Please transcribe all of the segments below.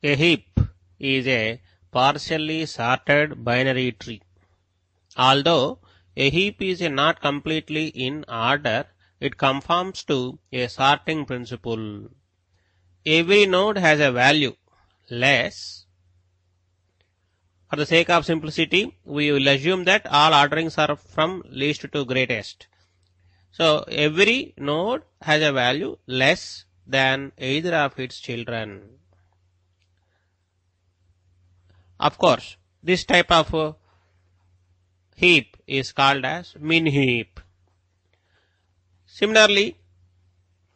A heap is a partially sorted binary tree. Although a heap is not completely in order, it conforms to a sorting principle. Every node has a value less. For the sake of simplicity, we will assume that all orderings are from least to greatest. So every node has a value less than either of its children. Of course, this type of heap is called as min heap. Similarly,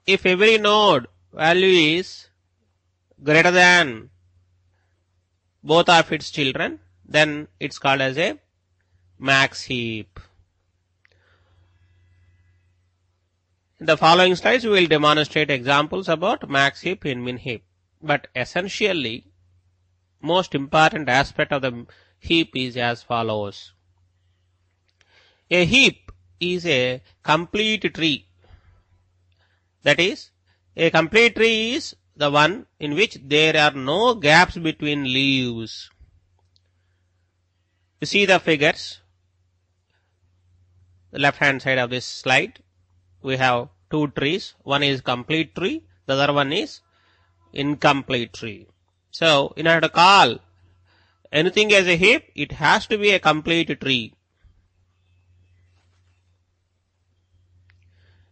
if every node value is greater than both of its children, then it's called as a max heap. In the following slides, we will demonstrate examples about max heap and min heap. But essentially, most important aspect of the heap is as follows. A heap is a complete tree. That is, a complete tree is the one in which there are no gaps between leaves. You see the figures, the left hand side of this slide. We have two trees. One is complete tree, the other one is incomplete tree. So, in order to call anything as a heap, it has to be a complete tree.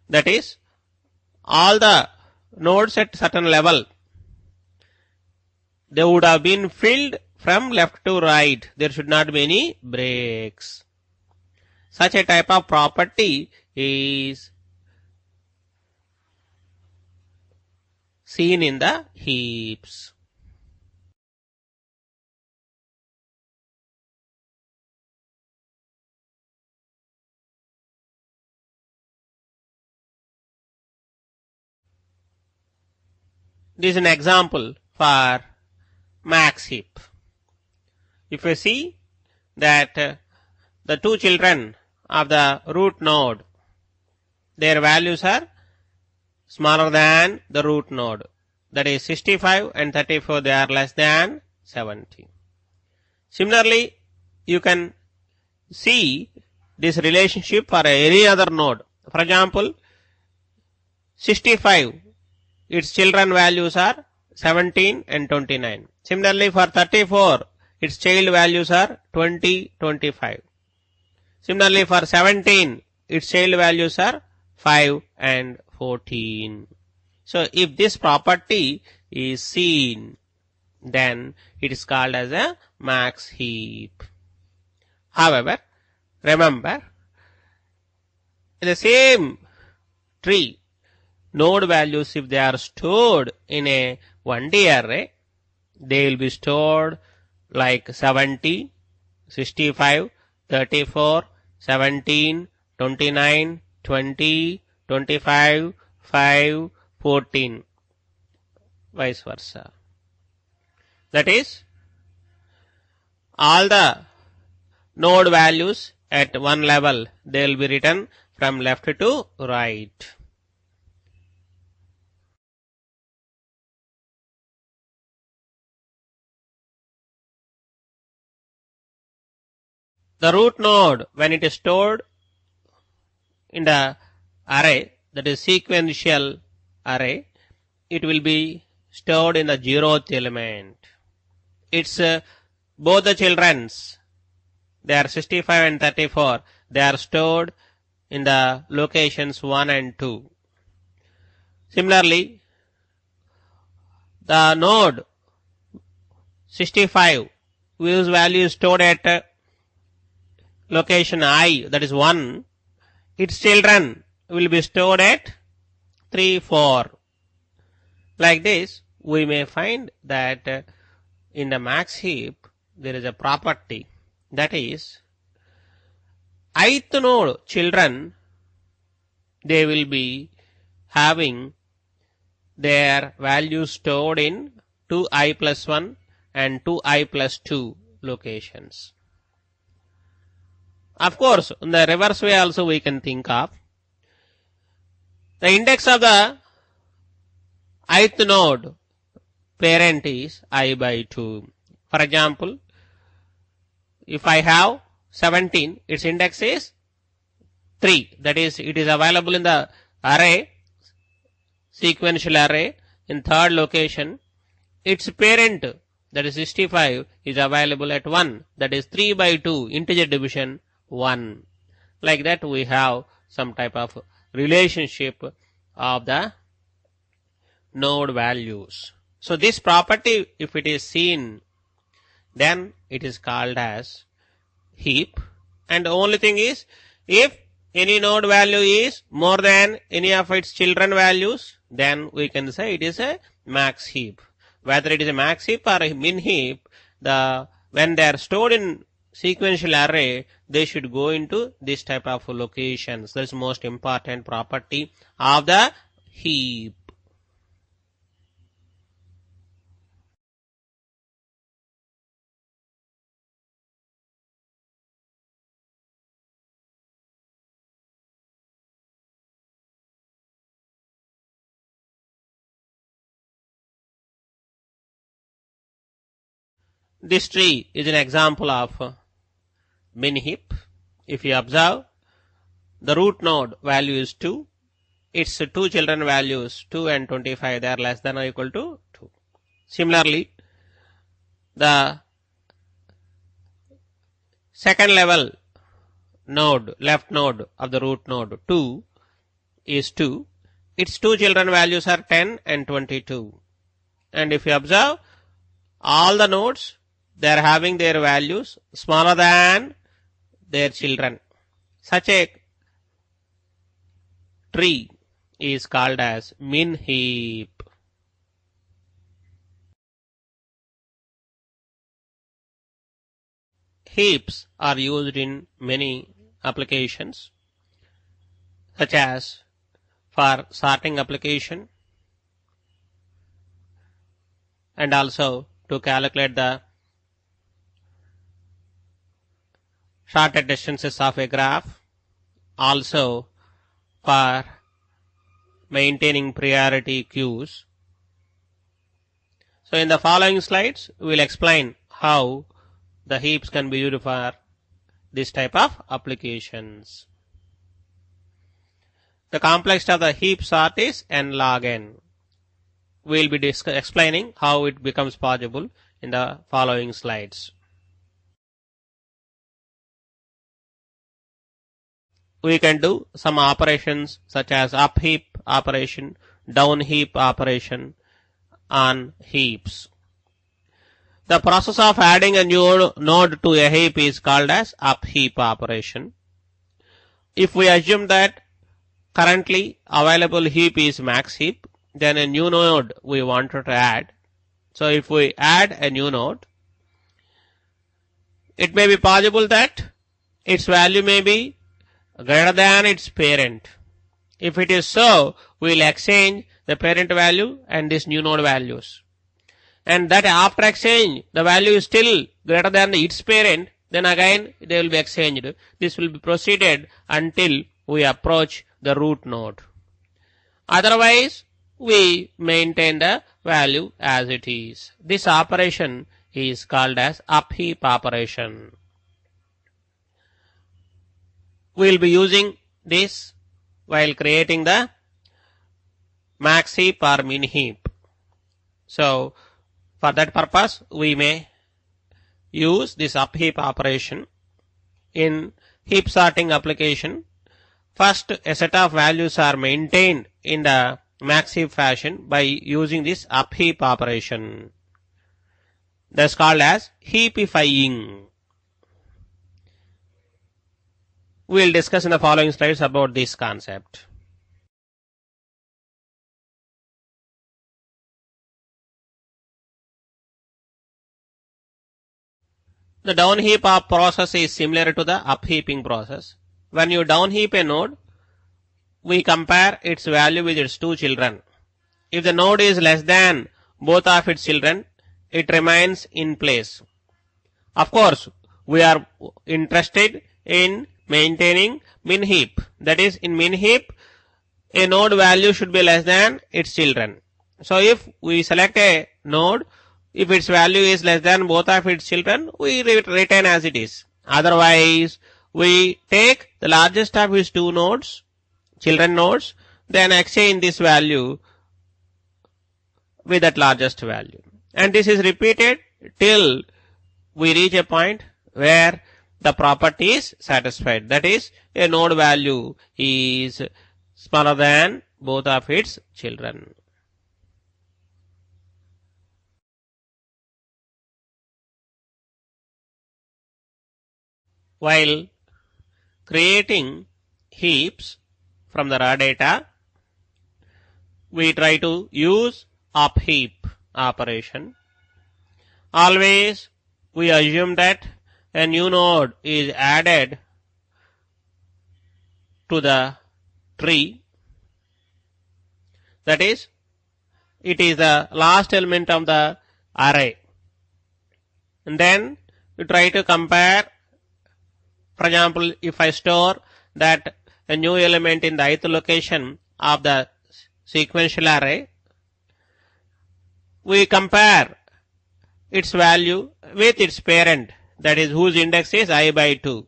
That is, all the nodes at certain level, they would have been filled from left to right. There should not be any breaks. Such a type of property is seen in the heaps. This is an example for max heap. If you see that the two children of the root node, their values are smaller than the root node. That is 65 and 34, they are less than 70. Similarly, you can see this relationship for any other node. For example, 65, its children values are 17 and 29. Similarly, for 34, its child values are 20, 25. Similarly, for 17, its child values are 5 and 14. So, if this property is seen, then it is called as a max heap. However, remember, in the same tree, node values, if they are stored in a 1D array, they will be stored like 70, 65, 34, 17, 29, 20, 25, 5, 14, vice versa. That is, all the node values at one level, they will be written from left to right. The root node, when it is stored in the array, that is sequential array, it will be stored in the 0th element. It's both the children's, they are 65 and 34, they are stored in the locations 1 and 2. Similarly, the node 65, whose value is stored at location I, that is 1, its children will be stored at 3, 4. Like this, we may find that in the max heap, there is a property, that is, ith node children, they will be having their values stored in 2i plus 1 and 2i plus 2 locations. Of course, in the reverse way also we can think of. The index of the ith node parent is I by 2. For example, if I have 17, its index is 3. That is, it is available in the array, sequential array, in third location. Its parent, that is 65, is available at 1. That is 3 by 2, integer division 1. Like that, we have some type of relationship of the node values. So this property, if it is seen, then it is called as heap. And the only thing is, if any node value is more than any of its children values, then we can say it is a max heap. Whether it is a max heap or a min heap, when they are stored in sequential array, they should go into this type of locations. That is most important property of the heap. This tree is an example of min heap. If you observe, the root node value is 2. Its two children values 2 and 25, they are less than or equal to 2. Similarly, the second level node, left node of the root node 2 is 2. Its two children values are 10 and 22. And if you observe, all the nodes, they are having their values smaller than their children. Such a tree is called as min heap. Heaps are used in many applications, such as for sorting application and also to calculate the shortest distances of a graph, also for maintaining priority queues. So in the following slides, we will explain how the heaps can be used for this type of applications. The complexity of the heap sort is n log n. We will be explaining how it becomes possible in the following slides. We can do some operations such as up heap operation, down heap operation on heaps. The process of adding a new node to a heap is called as up heap operation. If we assume that currently available heap is max heap, then a new node we wanted to add. So if we add a new node, it may be possible that its value may be greater than its parent. If it is so, we will exchange the parent value and this new node values. And that after exchange, the value is still greater than its parent, then again they will be exchanged. This will be proceeded until we approach the root node. Otherwise, we maintain the value as it is. This operation is called as up heap operation. We will be using this while creating the max heap or min heap. So, for that purpose, we may use this up heap operation. In heap sorting application, first a set of values are maintained in the max heap fashion by using this up heap operation. That's called as heapifying. We will discuss in the following slides about this concept. The down heap process is similar to the up heaping process. When you down heap a node, we compare its value with its two children. If the node is less than both of its children, it remains in place. Of course, we are interested in maintaining min heap. That is, in min heap, a node value should be less than its children. So if we select a node. If its value is less than both of its children, we retain as it is. Otherwise, we take the largest of its two nodes, children nodes, then exchange this value with that largest value. And this is repeated till we reach a point where the property is satisfied. That is, a node value is smaller than both of its children. While creating heaps from the raw data, we try to use upheap operation. Always we assume that a new node is added to the tree. That is, it is the last element of the array. And then we try to compare. For example, if I store that a new element in the ith location of the sequential array, we compare its value with its parent, that is whose index is I by 2.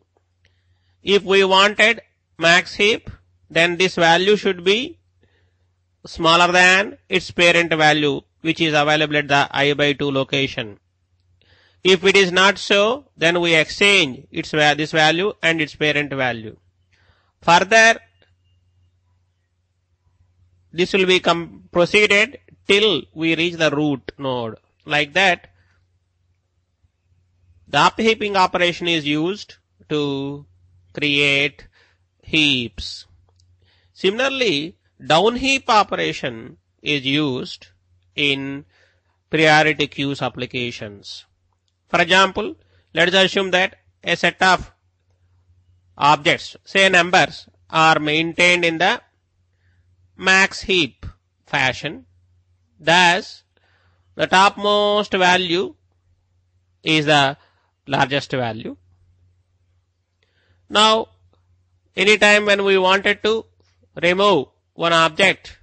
If we wanted max heap, then this value should be smaller than its parent value, which is available at the I by 2 location. If it is not so, then we exchange this value and its parent value. Further, this will be proceeded till we reach the root node. Like that, the upheaping operation is used to create heaps. Similarly, downheap operation is used in priority queues applications. For example, let us assume that a set of objects, say numbers, are maintained in the max heap fashion. Thus, the topmost value is the largest value. Now, anytime when we wanted to remove one object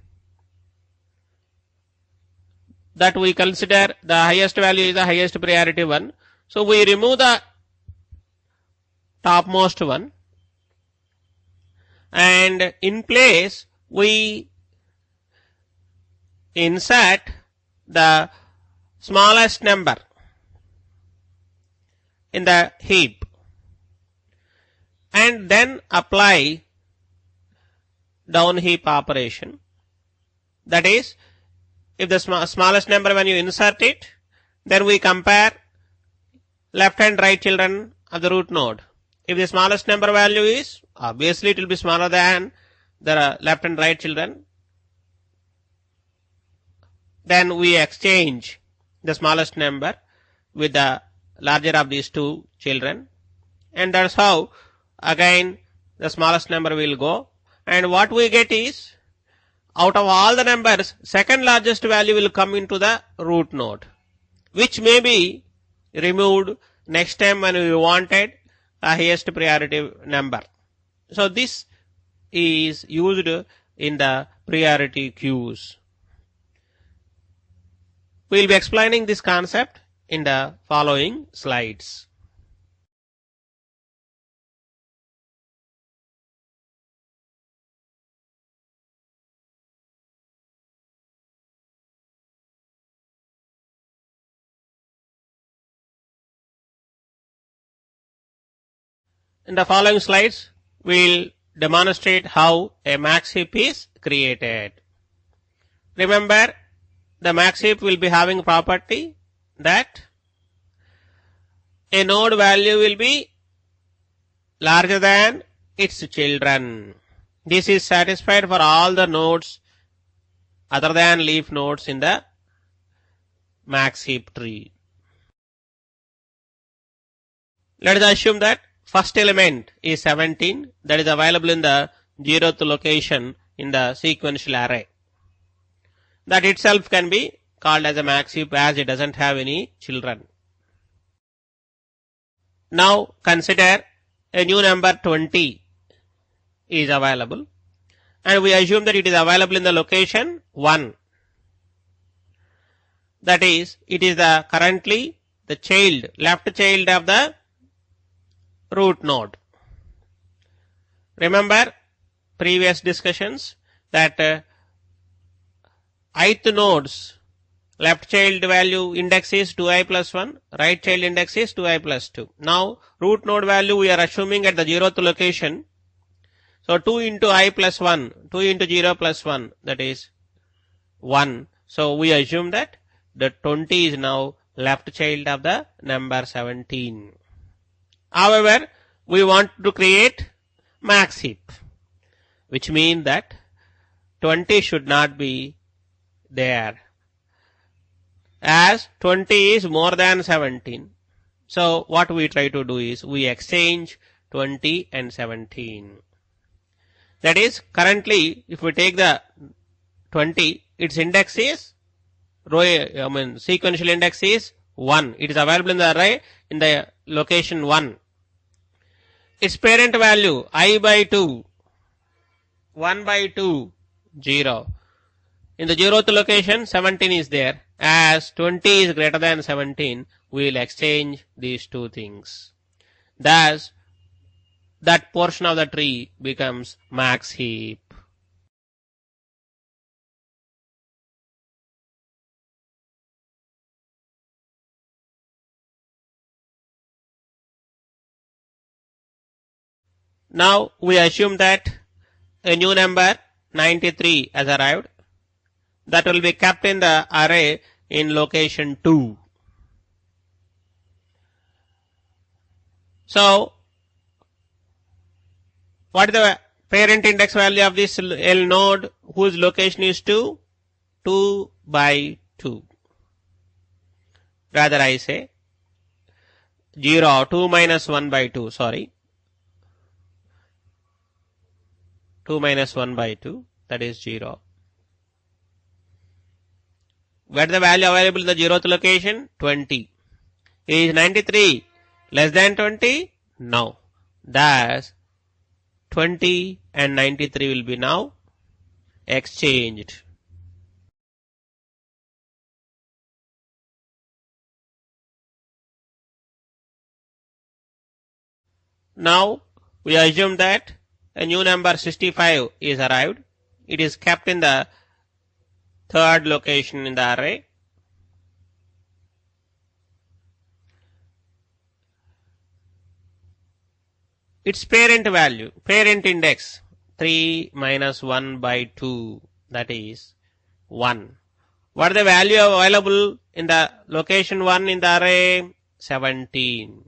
that we consider the highest value is the highest priority one, so we remove the topmost one, and in place we insert the smallest number in the heap and then apply down heap operation. That is, if the smallest number, when you insert it, then we compare left and right children of the root node. If the smallest number value is, obviously it will be smaller than the left and right children, then we exchange the smallest number with the larger of these two children, and that's how again the smallest number will go, and what we get is, out of all the numbers, second largest value will come into the root node, which may be removed next time when we wanted a highest priority number. So this is used in the priority queues. We will be explaining this concept in the following slides. In the following slides, we will demonstrate how a max heap is created. Remember, the max heap will be having property that a node value will be larger than its children. This is satisfied for all the nodes other than leaf nodes in the max heap tree. Let us assume that first element is 17, that is available in the 0th location in the sequential array. That itself can be called as a max heap as it doesn't have any children. Now consider a new number 20 is available, and we assume that it is available in the location 1. That is, it is the currently the child, left child of the root node. Remember previous discussions that ith nodes left child value index is 2i plus 1, right child index is 2i plus 2. Now root node value we are assuming at the 0th location. So 2 into I plus 1, 2 into 0 plus 1, that is 1. So we assume that the 20 is now left child of the number 17. However, we want to create max heap, which means that 20 should not be there, as 20 is more than 17. So what we try to do is we exchange 20 and 17. That is, currently if we take the 20, its index is sequential index is 1. It is available in the array in the location 1. Its parent value I by 2, 1 by 2, 0. In the 0th location 17 is there. As 20 is greater than 17, we will exchange these two things. Thus, that portion of the tree becomes max heap. Now we assume that a new number 93 has arrived. That will be kept in the array in location 2. So what is the parent index value of this L node whose location is 2? 2 by 2. Rather I say 0, 2 minus 1 by 2, sorry. 2 minus 1 by 2, that is 0. Where the value available in the 0th location? 20. Is 93 less than 20? No. Thus, 20 and 93 will be now exchanged. Now, we assume that a new number 65 is arrived. It is kept in the 3rd location in the array. Its parent value, parent index 3 minus 1 by 2, that is 1. What is the value available in the location 1 in the array? 17.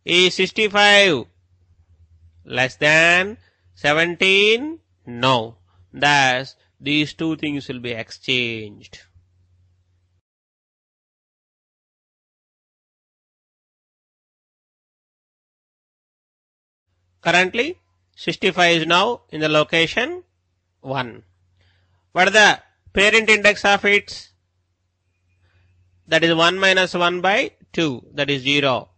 Is 65 less than 17? No. Thus, these two things will be exchanged. Currently, 65 is now in the location 1. What is the parent index of it? That is 1 minus 1 by 2, that is 0.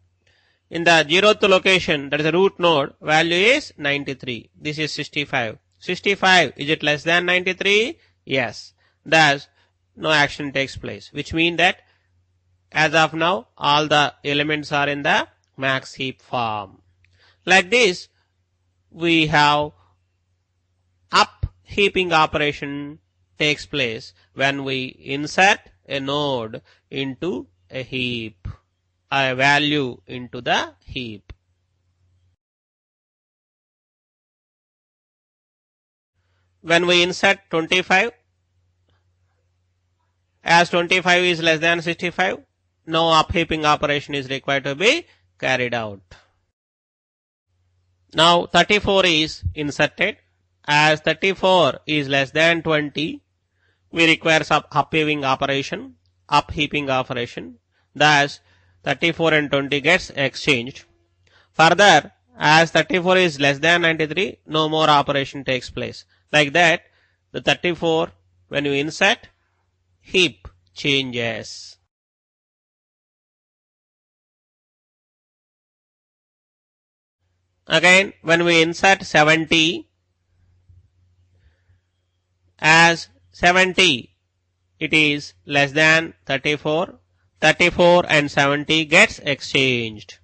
In the 0th location, that is the root node, value is 93. This is 65. 65, is it less than 93? Yes. Thus, no action takes place, which means that as of now, all the elements are in the max heap form. Like this, we have up heaping operation takes place when we insert a node into a heap, a value into the heap. When we insert 25, as 25 is less than 65, no upheaping operation is required to be carried out. Now 34 is inserted. As 34 is less than 20, we require some upheaping operation. Thus 34 and 20 gets exchanged. Further, as 34 is less than 93, no more operation takes place. Like that, the 34, when you insert, heap changes. Again, when we insert 70, as 70 it is less than 34. 34 and 70 gets exchanged.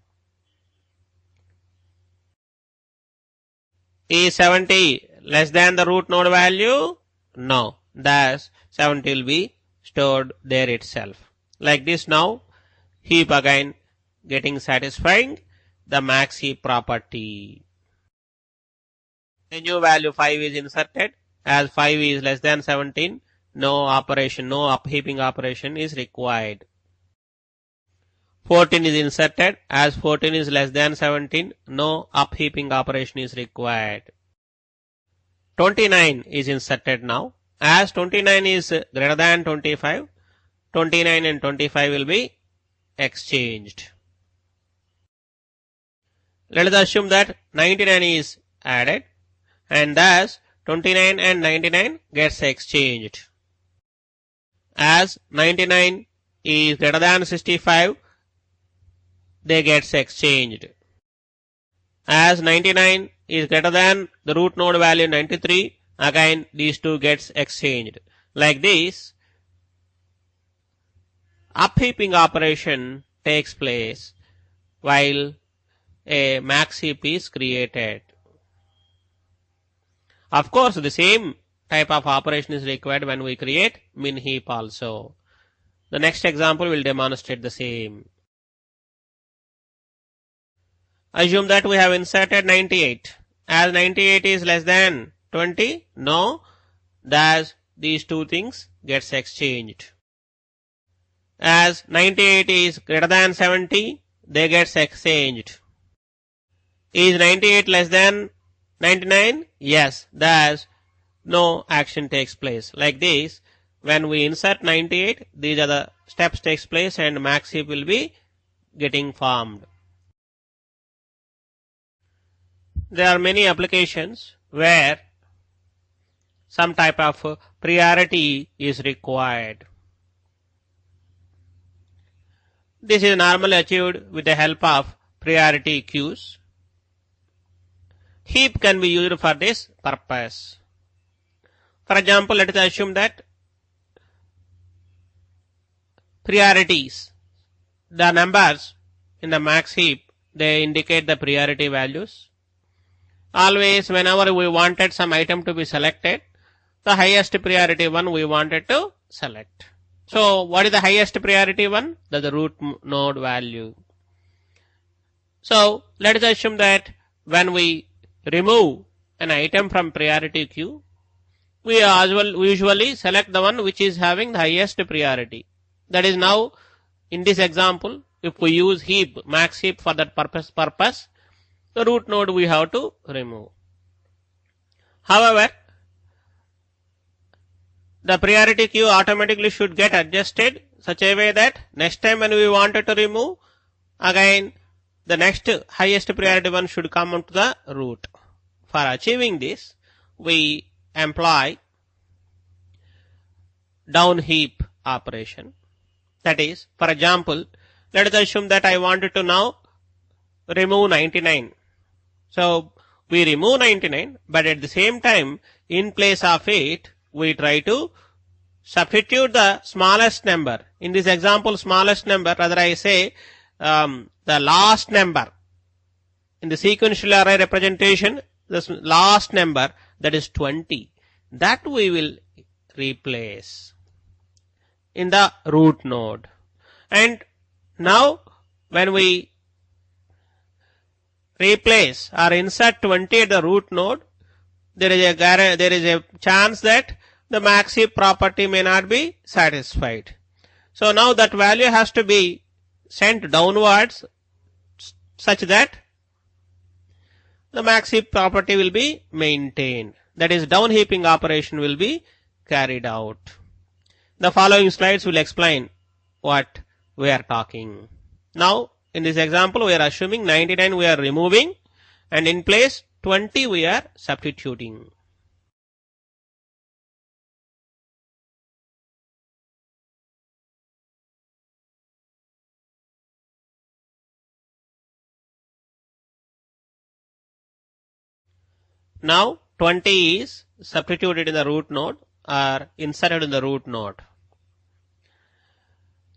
Is 70 less than the root node value? No. Thus, 70 will be stored there itself. Like this now, heap again getting satisfying the max heap property. A new value 5 is inserted. As 5 is less than 17, no upheaping operation is required. 14 is inserted. As 14 is less than 17, no upheaping operation is required. 29 is inserted now. As 29 is greater than 25, 29 and 25 will be exchanged. Let us assume that 99 is added, and thus 29 and 99 gets exchanged. As 99 is greater than 65, they gets exchanged. As 99 is greater than the root node value 93, again these two gets exchanged. Like this, upheaping operation takes place while a max heap is created. Of course, the same type of operation is required when we create min heap also. The next example will demonstrate the same. Assume that we have inserted 98. As 98 is less than 20, no, thus these two things gets exchanged. As 98 is greater than 70, they gets exchanged. Is 98 less than 99? Yes, thus no action takes place. Like this, when we insert 98, these are the steps takes place and max heap will be getting formed. There are many applications where some type of priority is required. This is normally achieved with the help of priority queues. Heap can be used for this purpose. For example, let us assume that priorities, the numbers in the max heap, they indicate the priority values. Always whenever we wanted some item to be selected, the highest priority one we wanted to select. So what is the highest priority one? That's the root node value. So let us assume that when we remove an item from priority queue, we usually select the one which is having the highest priority. That is now, in this example, if we use heap, max heap for that purpose, the root node we have to remove. However, the priority queue automatically should get adjusted such a way that next time when we wanted to remove, again the next highest priority one should come onto the root. For achieving this, we employ down heap operation. That is, for example, let us assume that I wanted to now remove 99. So we remove 99, but at the same time, in place of it, we try to substitute the smallest number. In this example, smallest number, rather I say the last number. In the sequential array representation, the last number, that is 20. That we will replace in the root node. And now when we replace or insert 20 at the root node, there is a chance that the max heap property may not be satisfied. So now that value has to be sent downwards such that the max heap property will be maintained. That is, down heaping operation will be carried out. The following slides will explain what we are talking. Now, in this example, we are assuming 99 we are removing, and in place 20 we are substituting. Now 20 is substituted in the root node or inserted in the root node.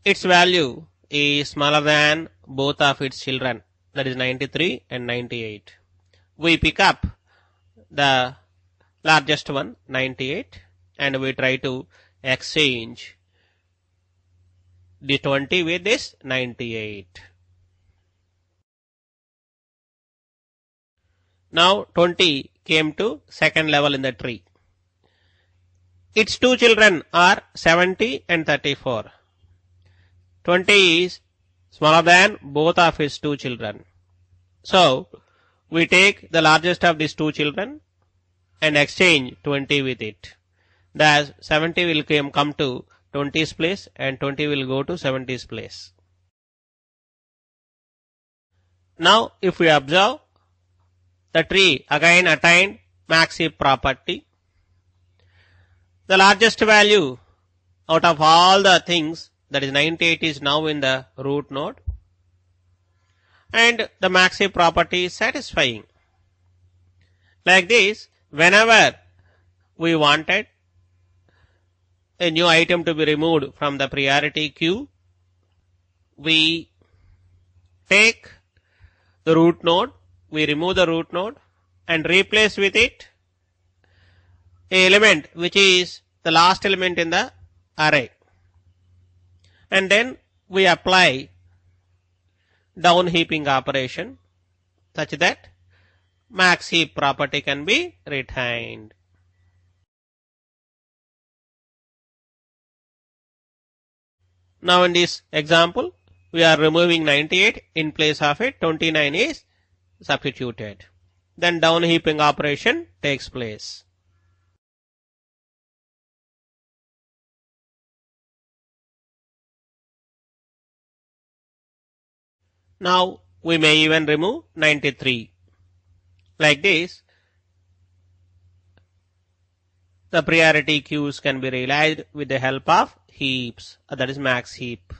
its value is smaller than both of its children, that is 93 and 98. We pick up the largest one, 98, and we try to exchange the 20 with this 98. Now 20 came to second level in the tree. Its two children are 70 and 34. 20 is smaller than both of its two children. So we take the largest of these two children and exchange 20 with it. Thus 70 will come to 20's place and 20 will go to 70's place. Now if we observe, the tree again attained max heap property. The largest value out of all the things, that is 98, is now in the root node, and the max heap property is satisfying. Like this, whenever we wanted a new item to be removed from the priority queue, we take the root node, we remove the root node and replace with it a element which is the last element in the array, and then we apply down heaping operation such that max heap property can be retained. Now in this example, we are removing 98, in place of it 29 is substituted. Then down heaping operation takes place. Now we may even remove 93. Like this, the priority queues can be realized with the help of heaps, that is max heap.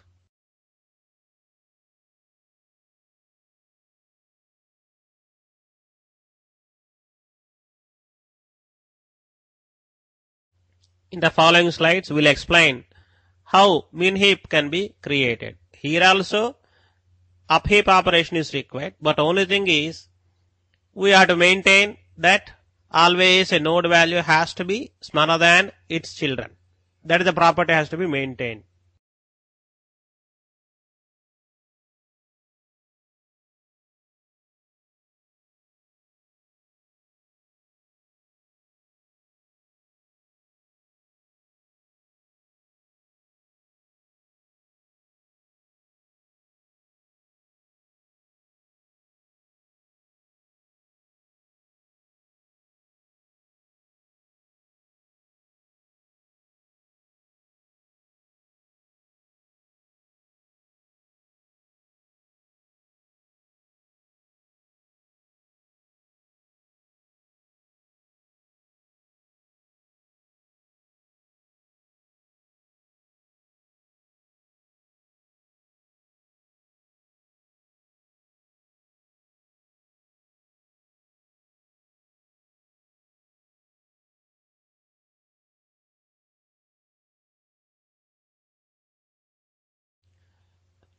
In the following slides, we'll explain how min heap can be created. Here also, up heap operation is required, but only thing is, we have to maintain that always a node value has to be smaller than its children. That is the property has to be maintained.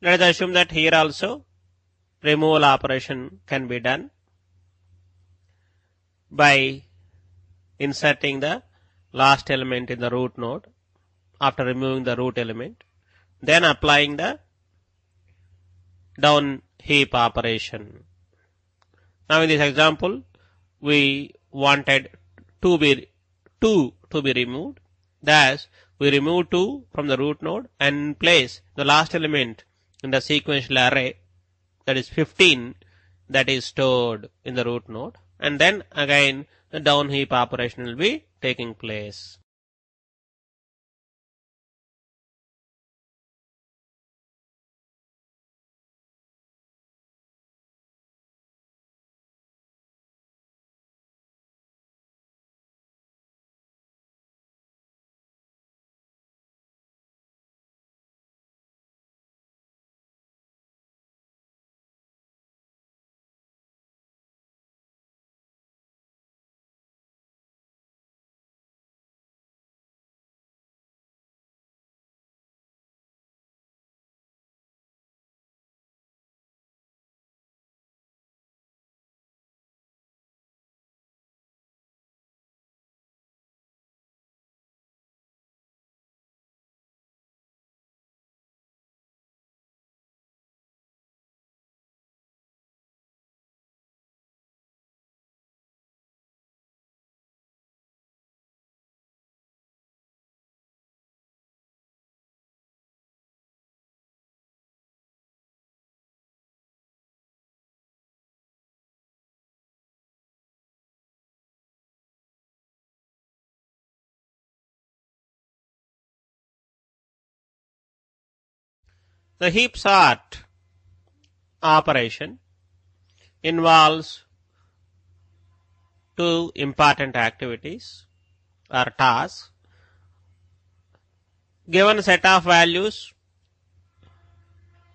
Let us assume that here also removal operation can be done by inserting the last element in the root node after removing the root element, then applying the down heap operation. Now in this example, we wanted two to be removed. Thus, we remove 2 from the root node and place the last element in the sequential array, that is 15, that is stored in the root node, and then again the down heap operation will be taking place. The heap sort operation involves two important activities or tasks. Given a set of values,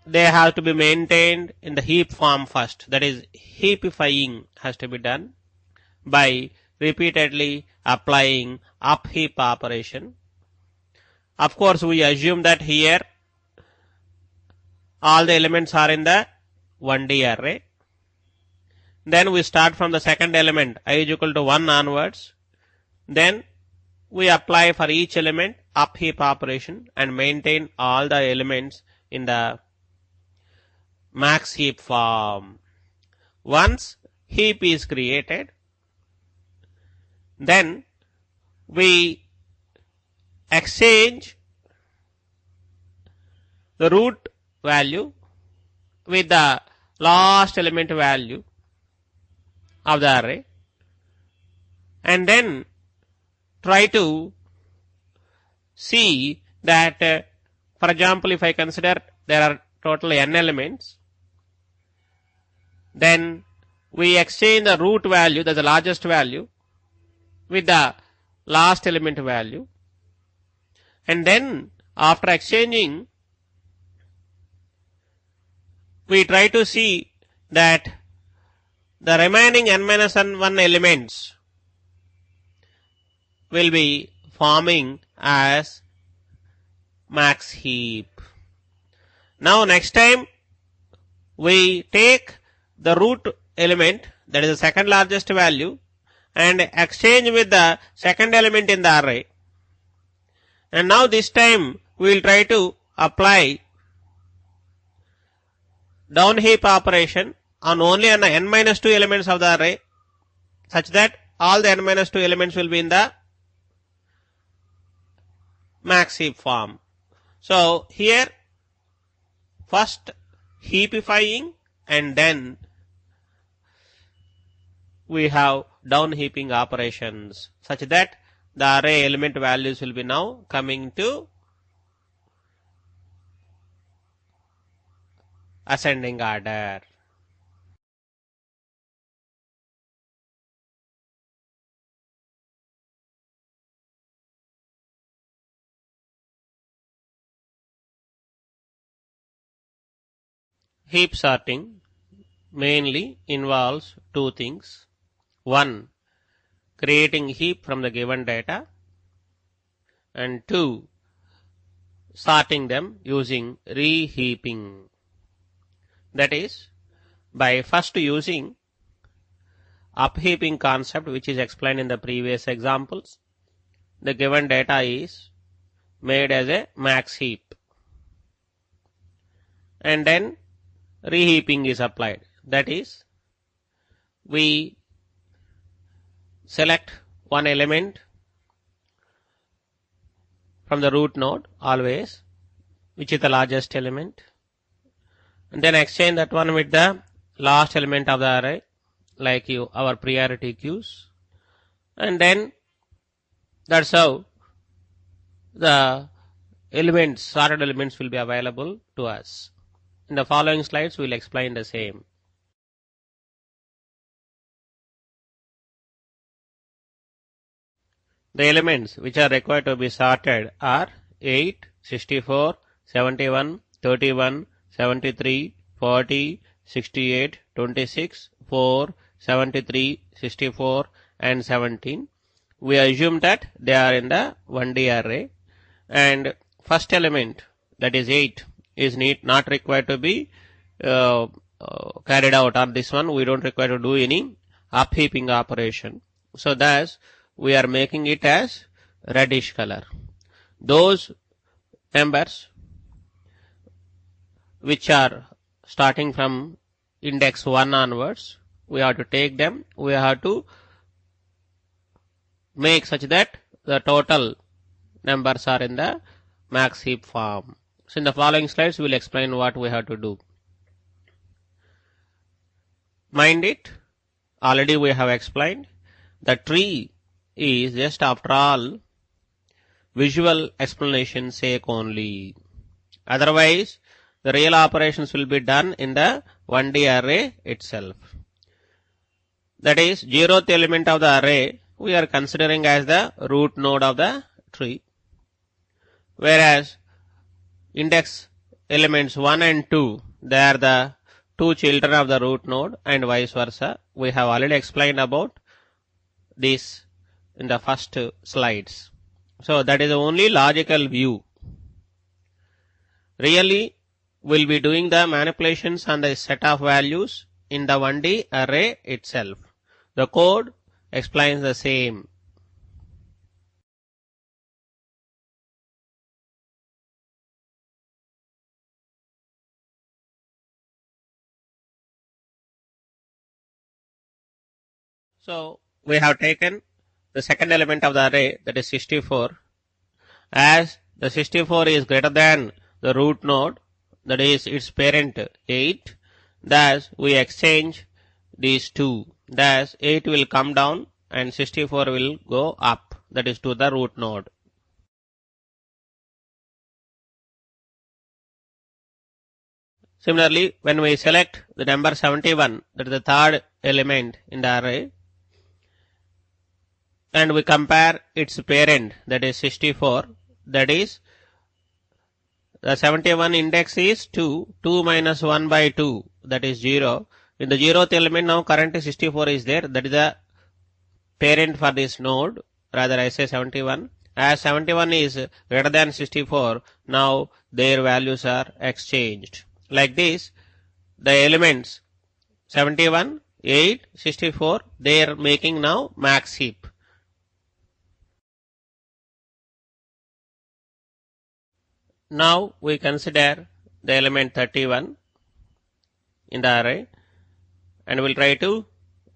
they have to be maintained in the heap form first. That is, heapifying has to be done by repeatedly applying up heap operation. Of course, we assume that here all the elements are in the 1D array. Then we start from the second element I is equal to 1 onwards. Then we apply for each element up heap operation and maintain all the elements in the max heap form. Once heap is created, then we exchange the root value with the last element value of the array, and then try to see that, for example, if I consider there are totally n elements, then we exchange the root value, that's the largest value, with the last element value, and then after exchanging, we try to see that the remaining n-1 elements will be forming as max heap. Now next time we take the root element, that is the second largest value, and exchange with the second element in the array, and now this time we will try to apply down heap operation on only on the n-2 elements of the array, such that all the n-2 elements will be in the max heap form. So here first heapifying and then we have down heaping operations, such that the array element values will be now coming to ascending order. Heap sorting mainly involves two things. One, creating heap from the given data, and two, sorting them using reheaping. That is, by first using upheaping concept, which is explained in the previous examples, the given data is made as a max heap, and then reheaping is applied. That is, we select one element from the root node always, which is the largest element, and then exchange that one with the last element of the array, like our priority queues, and then that's how the elements, sorted elements, will be available to us. In the following slides, we will explain the same. The elements which are required to be sorted are 8, 64, 71, 31, 73, 40, 68, 26, 4, 73, 64, and 17. We assume that they are in the 1D array, and first element, that is 8, is not required to be carried out on this one. We don't require to do any upheaping operation. So thus we are making it as reddish color. Those numbers which are starting from index 1 onwards, we have to take them, we have to make such that the total numbers are in the max heap form. So in the following slides, we will explain what we have to do. Mind it, already we have explained, the tree is just after all visual explanation sake only. Otherwise, the real operations will be done in the 1D array itself. That is, 0th element of the array we are considering as the root node of the tree, whereas index elements 1 and 2, they are the two children of the root node, and vice versa. We have already explained about this in the first slides. So that is the only logical view. Really, we'll be doing the manipulations on the set of values in the 1D array itself. The code explains the same. So we have taken the second element of the array, that is 64. As the 64 is greater than the root node, that is its parent 8, thus we exchange these two. Thus 8 will come down and 64 will go up, that is to the root node. Similarly, when we select the number 71, that is the third element in the array, and we compare its parent, that is 64, that is the 71 index is 2, 2 minus 1 by 2, that is 0. In the 0th element now currently 64 is there, that is the parent for this node, rather I say 71. As 71 is greater than 64, now their values are exchanged. Like this, the elements 71, 8, 64, they are making now max heap. Now we consider the element 31 in the array, and we'll try to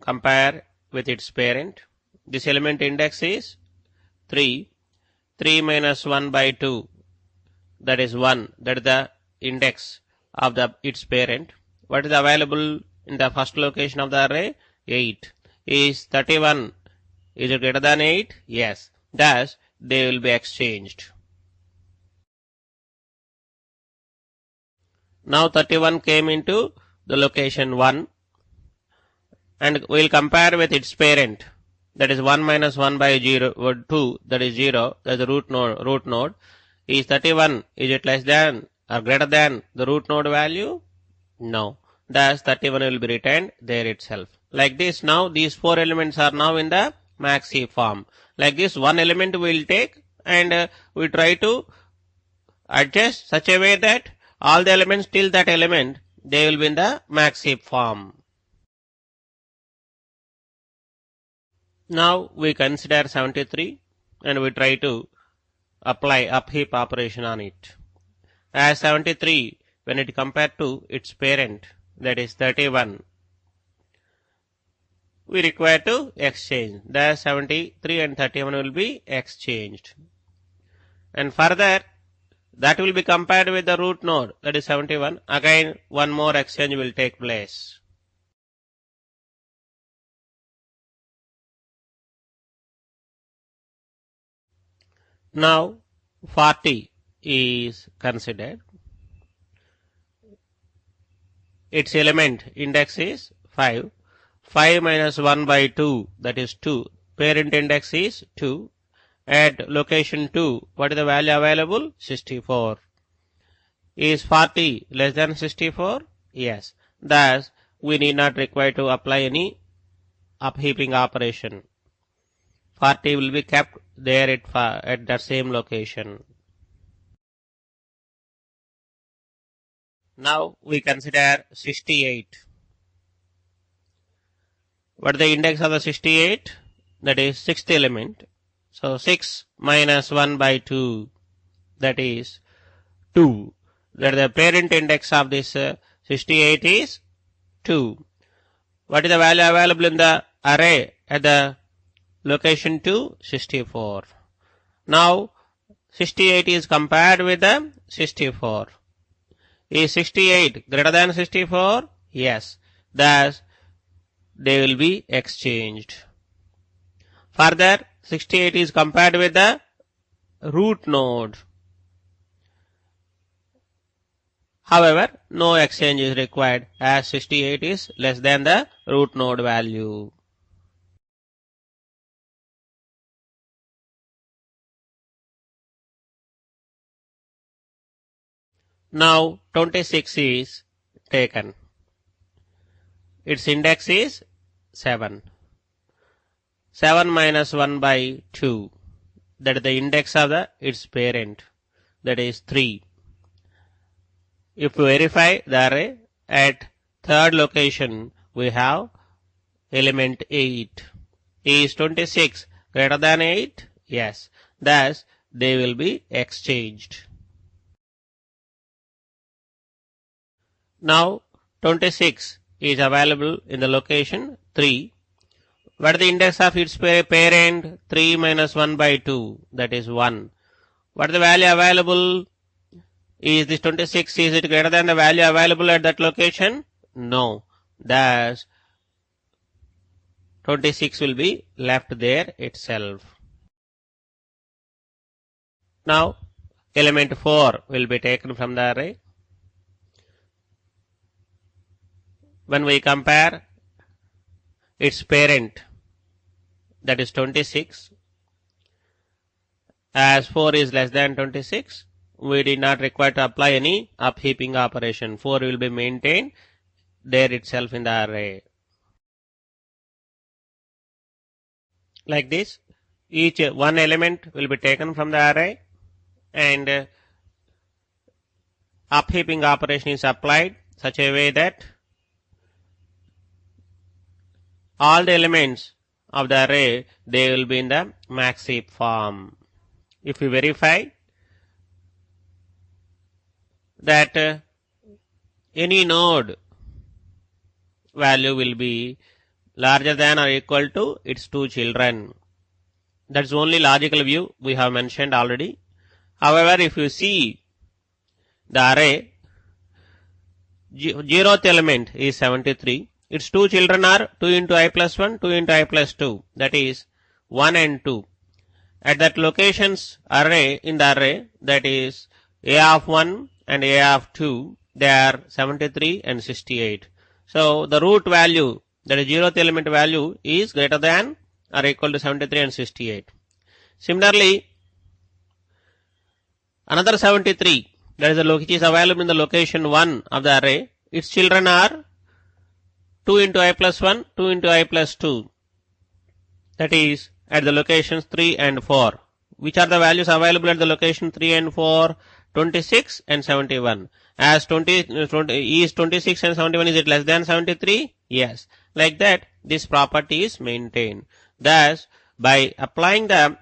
compare with its parent. This element index is 3. 3 minus 1 by 2, that is 1. That is the index of its parent. What is available in the first location of the array? 8. Is 31, is it greater than 8? Yes. Thus, they will be exchanged. Now 31 came into the location 1, and we will compare with its parent, that is 1 minus 1 by 0, 2, that is 0, that is the root node. Is 31, is it less than or greater than the root node value? No. Thus 31 will be returned there itself. Like this, now these four elements are now in the max heap form. Like this, one element we will take and we try to adjust such a way that all the elements till that element, they will be in the max heap form. Now we consider 73 and we try to apply upheap operation on it. As 73, when it compared to its parent, that is 31, we require to exchange. The 73 and 31 will be exchanged. And further, that will be compared with the root node, that is 71. Again, one more exchange will take place. Now 40 is considered. Its element index is 5. 5 minus 1 by 2, that is 2. Parent index is 2. At location 2, what is the value available? 64. Is 40 less than 64? Yes. Thus, we need not require to apply any upheaping operation. 40 will be kept there at the same location. Now we consider 68. What is the index of the 68? That is 6th element. So 6 minus 1 by 2, that is 2. That the parent index of this 68 is 2. What is the value available in the array at the location 2? 64. Now 68 is compared with the 64. Is 68 greater than 64? Yes. Thus, they will be exchanged. Further, 68 is compared with the root node. However, no exchange is required as 68 is less than the root node value. Now 26 is taken. Its index is 7. 7 minus 1 by 2. That is the index of its parent. That is 3. If we verify the array at third location, we have element 8. Is 26 greater than 8? Yes. Thus, they will be exchanged. Now, 26 is available in the location 3. What is the index of its parent? 3 minus 1 by 2. That is 1. What is the value available? Is this 26, is it greater than the value available at that location? No. Thus, 26 will be left there itself. Now, element 4 will be taken from the array. When we compare its parent, that is 26, as 4 is less than 26, we did not require to apply any upheaping operation. 4 will be maintained there itself in the array. Like this, each one element will be taken from the array and upheaping operation is applied such a way that all the elements of the array, they will be in the max heap form. If we verify that any node value will be larger than or equal to its two children. That's only logical view we have mentioned already. However, if you see the array, zeroth element is 73. Its two children are 2 into I plus 1, 2 into I plus 2. That is 1 and 2. At that locations array, in the array, that is A of 1 and A of 2, they are 73 and 68. So, the root value, that is zeroth element value, is greater than or equal to 73 and 68. Similarly, another 73, that is the which is available in the location 1 of the array, its children are 2 into I plus 1, 2 into I plus 2. That is at the locations 3 and 4. Which are the values available at the location 3 and 4? 26 and 71. As 20 is 26 and 71, is it less than 73? Yes. Like that, this property is maintained. Thus, by applying the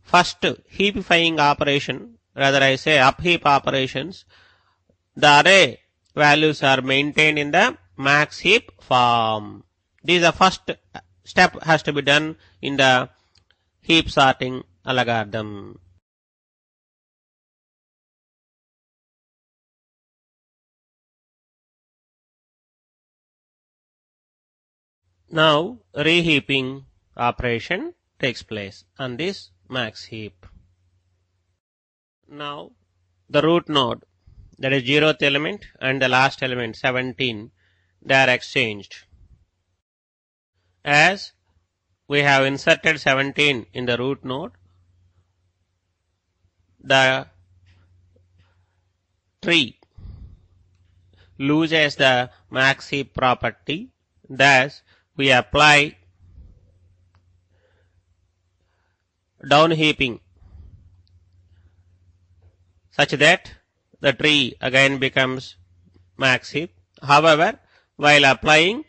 first heapifying operation, rather I say upheap operations, the array values are maintained in the max heap form. This is the first step has to be done in the heap sorting algorithm. Now, reheaping operation takes place on this max heap. Now, the root node, that is zeroth element and the last element 17, they are exchanged. As we have inserted 17 in the root node, the tree loses the max heap property. Thus, we apply down heaping such that the tree again becomes max heap. However, while applying,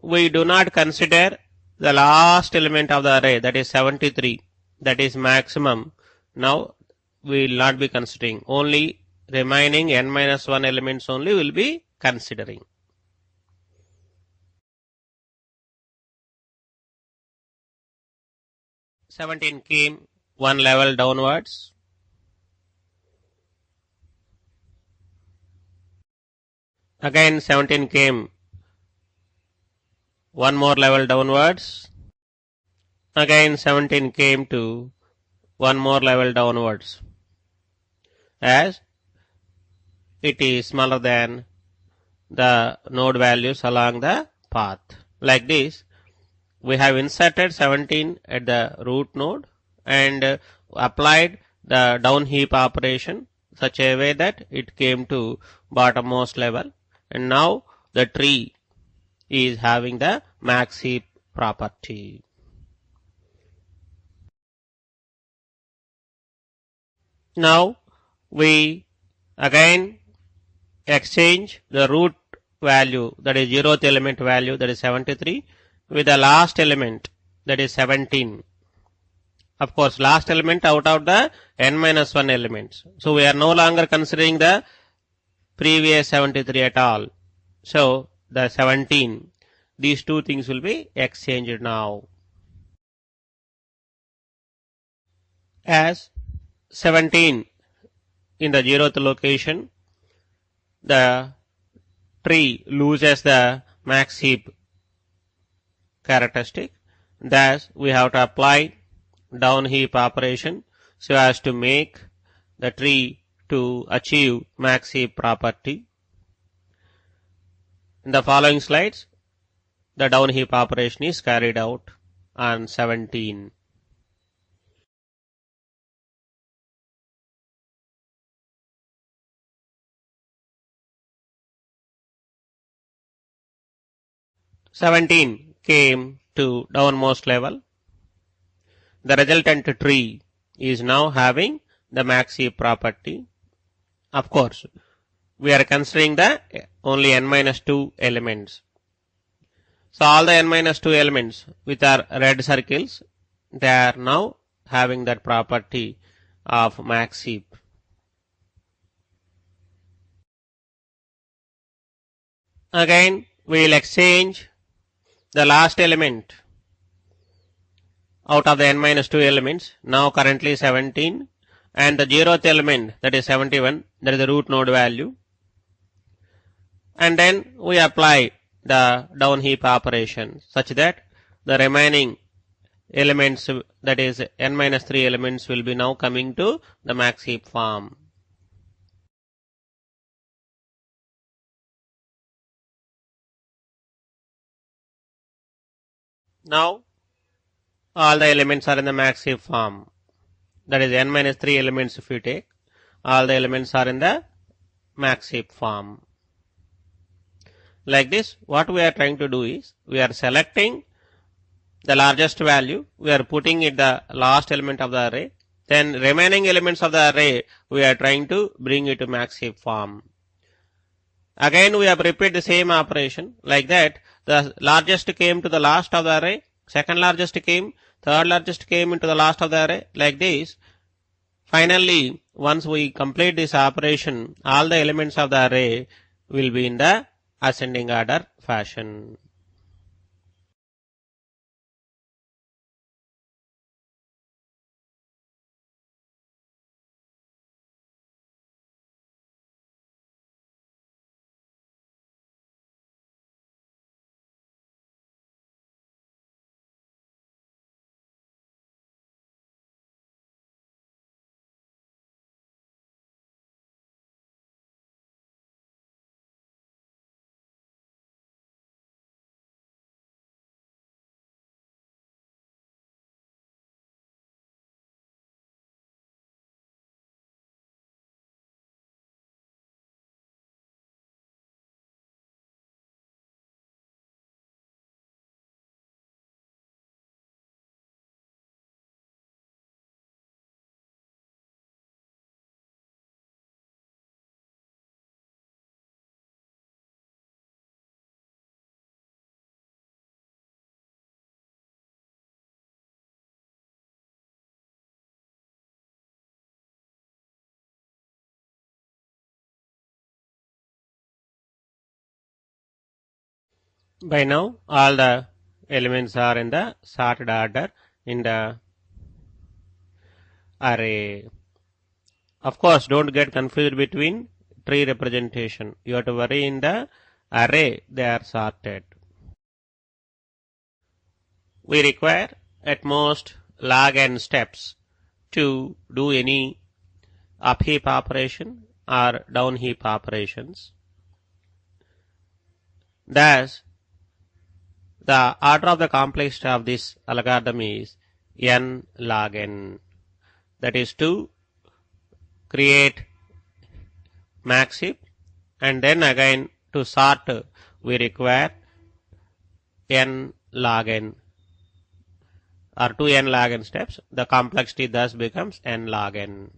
we do not consider the last element of the array, that is 73, that is maximum. Now, we will not be considering. Only remaining n minus 1 elements only will be considering. Seventeen came one level downwards. Again 17 came one more level downwards. Again 17 came to one more level downwards. As it is smaller than the node values along the path. Like this, we have inserted 17 at the root node and applied the down heap operation such a way that it came to bottommost level, and now the tree is having the max heap property. Now we again exchange the root value, that is 0th element value, that is 73, with the last element, that is 17. Of course, last element out of the n-1 elements. So we are no longer considering the previous 73 at all. So the 17, these two things will be exchanged now. As 17 in the 0th location, the tree loses the max heap characteristic. Thus, we have to apply down heap operation so as to make the tree to achieve max heap property. In the following slides, the down heap operation is carried out on 17. Came to downmost level. The resultant tree is now having the max heap property. Of course, we are considering the only n-2 elements. So all the n-2 elements with our red circles, they are now having that property of max heap. Again, we will exchange the last element out of the n-2 elements, now currently 17, and the 0th element, that is 71, that is the root node value. And then we apply the down heap operation such that the remaining elements, that is n-3 elements, will be now coming to the max heap form. Now all the elements are in the max heap form. That is n-3 elements if you take, all the elements are in the max heap form. Like this, what we are trying to do is, we are selecting the largest value, we are putting it the last element of the array, then remaining elements of the array, we are trying to bring it to max heap form. Again, we have repeated the same operation. Like that, the largest came to the last of the array, second largest came, third largest came into the last of the array. Like this, finally, once we complete this operation, all the elements of the array will be in the ascending order fashion. By now, all the elements are in the sorted order in the array. Of course, don't get confused between tree representation. You have to worry in the array, they are sorted. We require at most log n steps to do any upheap operation, or down heap operations. Thus, the order of the complexity of this algorithm is n log n. That is to create max heap, and then again to sort we require n log n or 2n log n steps. The complexity thus becomes n log n.